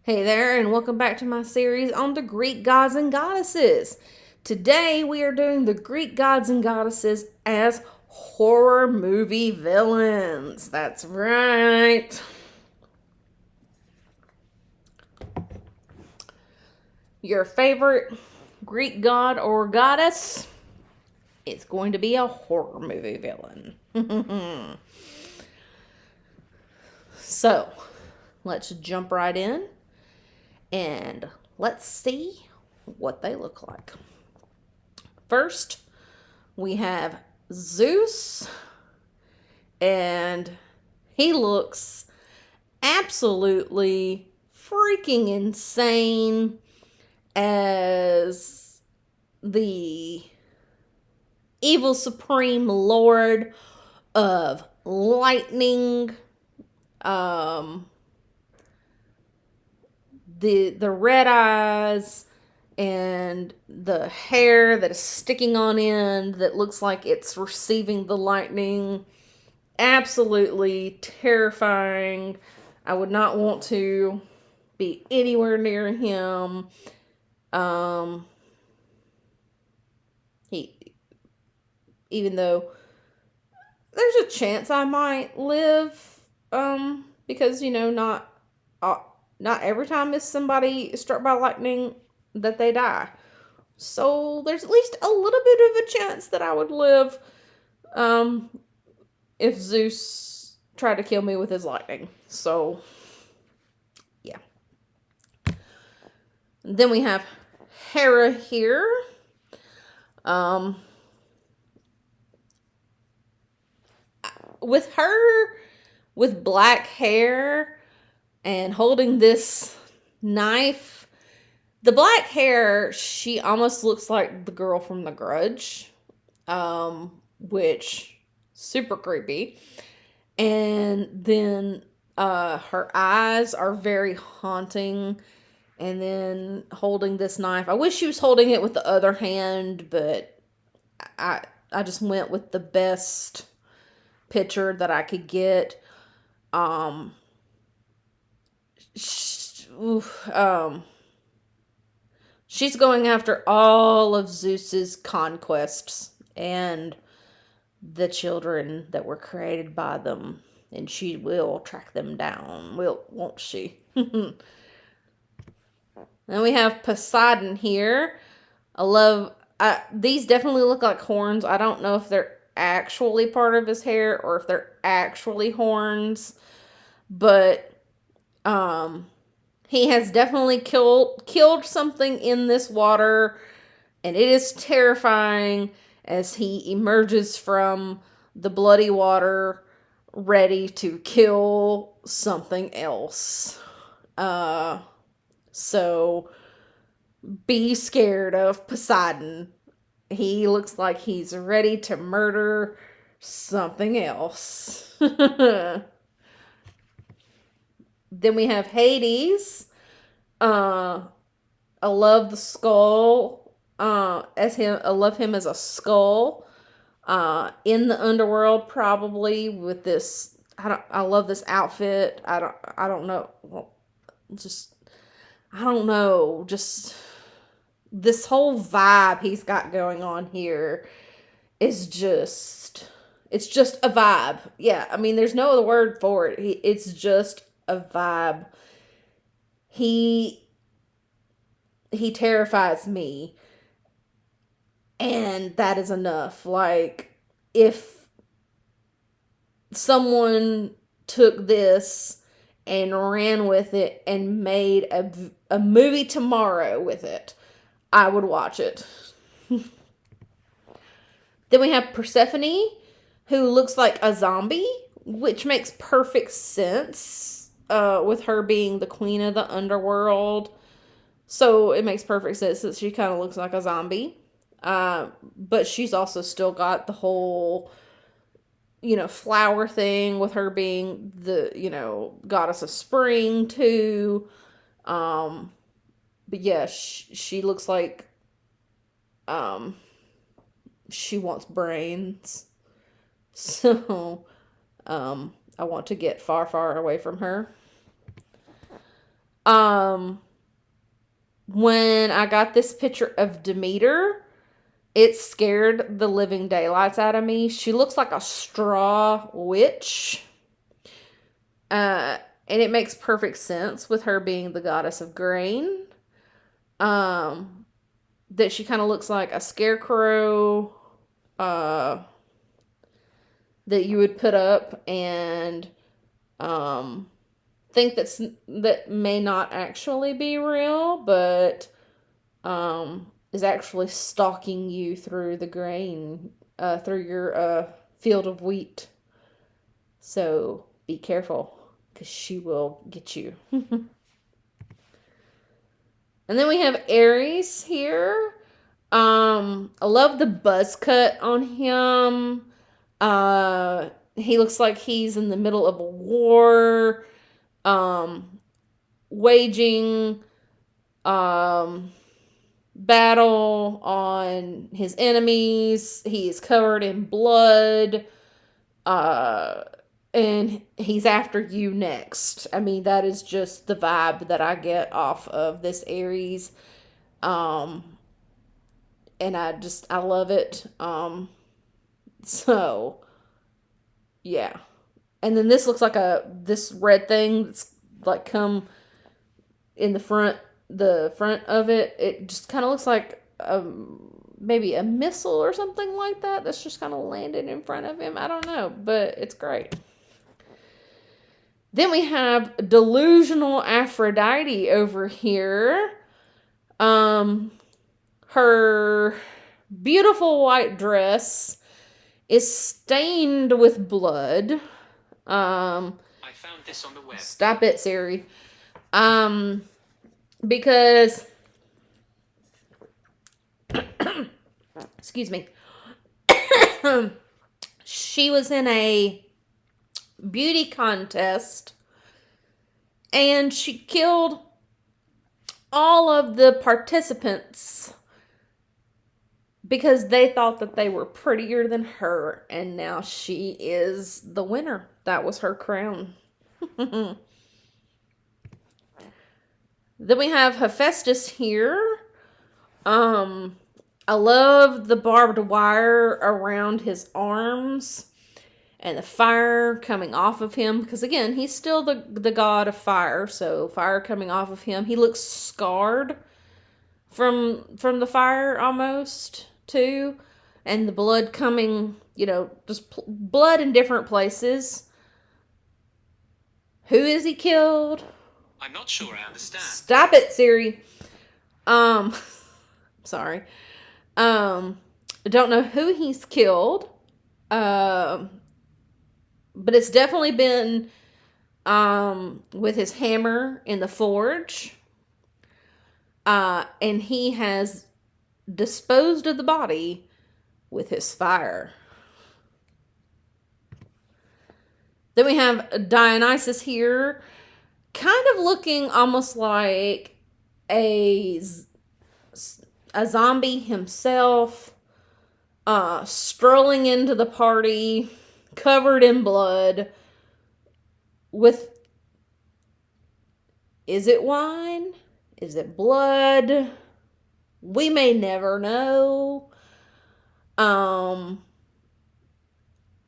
Hey there, and welcome back to my series on the Greek gods and goddesses. Today we are doing the Greek gods and goddesses as horror movie villains. That's right. Your favorite Greek god or goddess is going to be a horror movie villain. So, let's jump right in and let's see what they look like. First, we have Zeus, and he looks absolutely freaking insane as the evil supreme lord of lightning. The red eyes and the hair that is sticking on end that looks like it's receiving the lightning. Absolutely terrifying. I would not want to be anywhere near him. He, even though there's a chance I might live, because not every time is somebody struck by lightning that they die. So there's at least a little bit of a chance that I would live, if Zeus tried to kill me with his lightning. So, yeah. Then we have Hera here. With her with black hair and holding this knife. The black hair, she almost looks like the girl from The Grudge, which super creepy. And then her eyes are very haunting. And then holding this knife. I wish she was holding it with the other hand, but I just went with the best picture that I could get. She's going after all of Zeus's conquests and the children that were created by them, and she will track them down, won't she? Then we have Poseidon here. These definitely look like horns. I don't know if they're actually part of his hair or if they're actually horns, but he has definitely killed something in this water, and it is terrifying as he emerges from the bloody water ready to kill something else. So be scared of Poseidon. He looks like he's ready to murder something else. Then we have Hades. I love the skull. As him, I love him as a skull. In the underworld, probably with this. I love this outfit. I don't know. Well, I don't know. Just this whole vibe he's got going on here is just. It's just a vibe. Yeah, I mean, there's no other word for it. It's just a vibe. He terrifies me, and that is enough. Like, if someone took this and ran with it and made a movie tomorrow with it, I would watch it. Then we have Persephone, who looks like a zombie, which makes perfect sense, with her being the queen of the underworld. So it makes perfect sense that she kind of looks like a zombie. But she's also still got the whole, flower thing with her being the, goddess of spring too. But yeah, she looks like, she wants brains. So, I want to get far, far away from her. Um, when I got this picture of Demeter, it scared the living daylights out of me. She looks like a straw witch. And it makes perfect sense with her being the goddess of grain. Um, that she kind of looks like a scarecrow uh, that you would put up and think that may not actually be real, but is actually stalking you through the grain, through your field of wheat. So be careful, because she will get you. And then we have Aries here. I love the buzz cut on him. He looks like he's in the middle of a war, waging battle on his enemies. He is covered in blood. And he's after you next. I mean, that is just the vibe that I get off of this Aries. And I love it. So yeah. And then this looks like this red thing that's like come in the front of it. It just kind of looks like maybe a missile or something like that that's just kind of landed in front of him. I don't know, but it's great. Then we have delusional Aphrodite over here. Her beautiful white dress is stained with blood. I found this on the web. Stop it, Siri. Because excuse me. She was in a beauty contest and she killed all of the participants because they thought that they were prettier than her, and now she is the winner. That was her crown. Then we have Hephaestus here. I love the barbed wire around his arms and the fire coming off of him, because again, he's still the god of fire, so fire coming off of him. He looks scarred from the fire almost too, and the blood coming, just blood in different places. Who is he killed? I'm not sure I understand. Stop it, Siri. Sorry. I don't know who he's killed. But it's definitely been with his hammer in the forge. And he has disposed of the body with his fire. Then we have Dionysus here, kind of looking almost like a zombie himself, strolling into the party, covered in blood, with, is it wine? Is it blood? We may never know.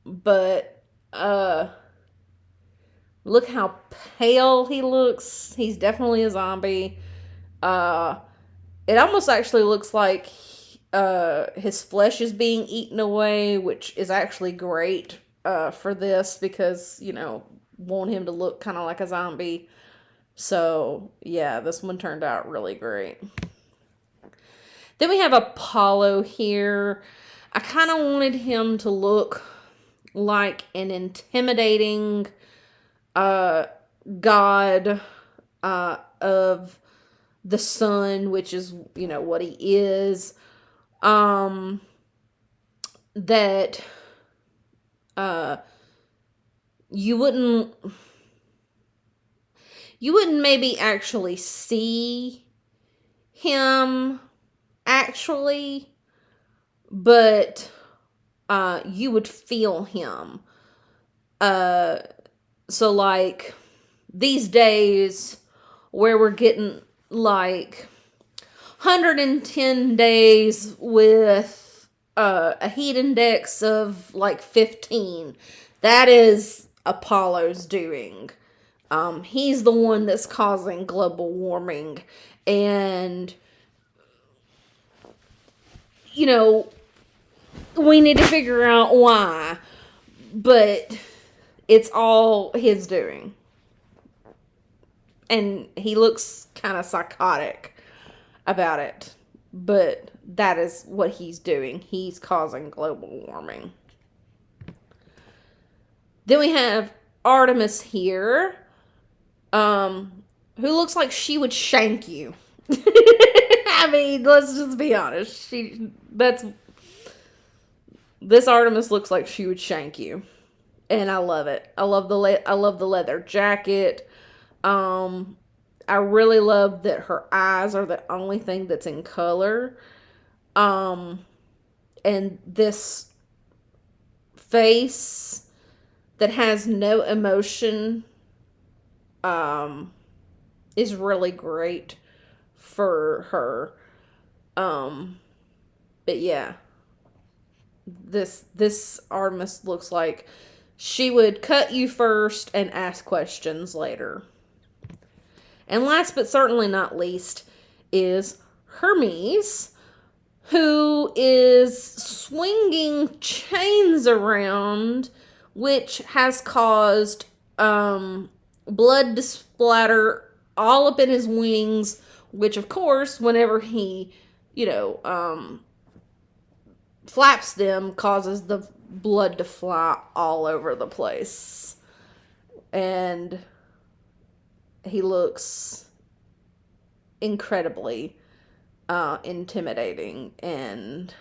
But look how pale he looks. He's definitely a zombie. It almost actually looks like his flesh is being eaten away, which is actually great for this, because, want him to look kind of like a zombie. So, yeah, this one turned out really great. Then we have Apollo here. I kind of wanted him to look like an intimidating god of the sun, which is, what he is. That you wouldn't maybe actually see him actually, but you would feel him. So like these days where we're getting like 110 days with a heat index of like 15. That is Apollo's doing. He's the one that's causing global warming. And, you know, we need to figure out why. But it's all his doing. And he looks kind of psychotic about it. But that is what he's doing. He's causing global warming. Then we have Artemis here, who looks like she would shank you. I mean, let's just be honest. This Artemis looks like she would shank you, and I love it. I love the leather jacket. I really love that her eyes are the only thing that's in color. And this face that has no emotion is really great for her. But yeah, this Artemis looks like she would cut you first and ask questions later. And last but certainly not least is Hermes, who is swinging chains around, which has caused blood to splatter all up in his wings, which of course, whenever he, flaps them, causes the blood to fly all over the place. And he looks incredibly intimidating, and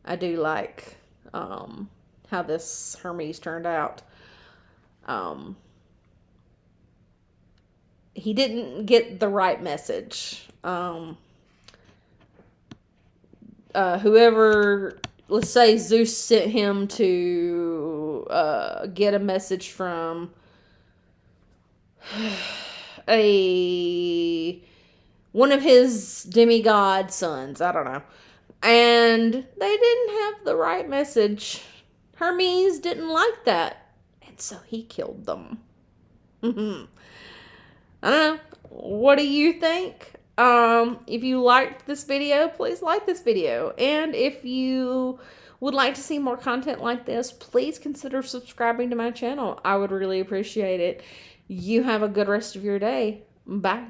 I do like how this Hermes turned out. He didn't get the right message. Whoever, let's say Zeus sent him to get a message from one of his demigod sons, I don't know, and they didn't have the right message. Hermes didn't like that, and so he killed them. I don't know. What do you think? If you liked this video, please like this video, and if you would like to see more content like this, please consider subscribing to my channel. I would really appreciate it. You have a good rest of your day. Bye.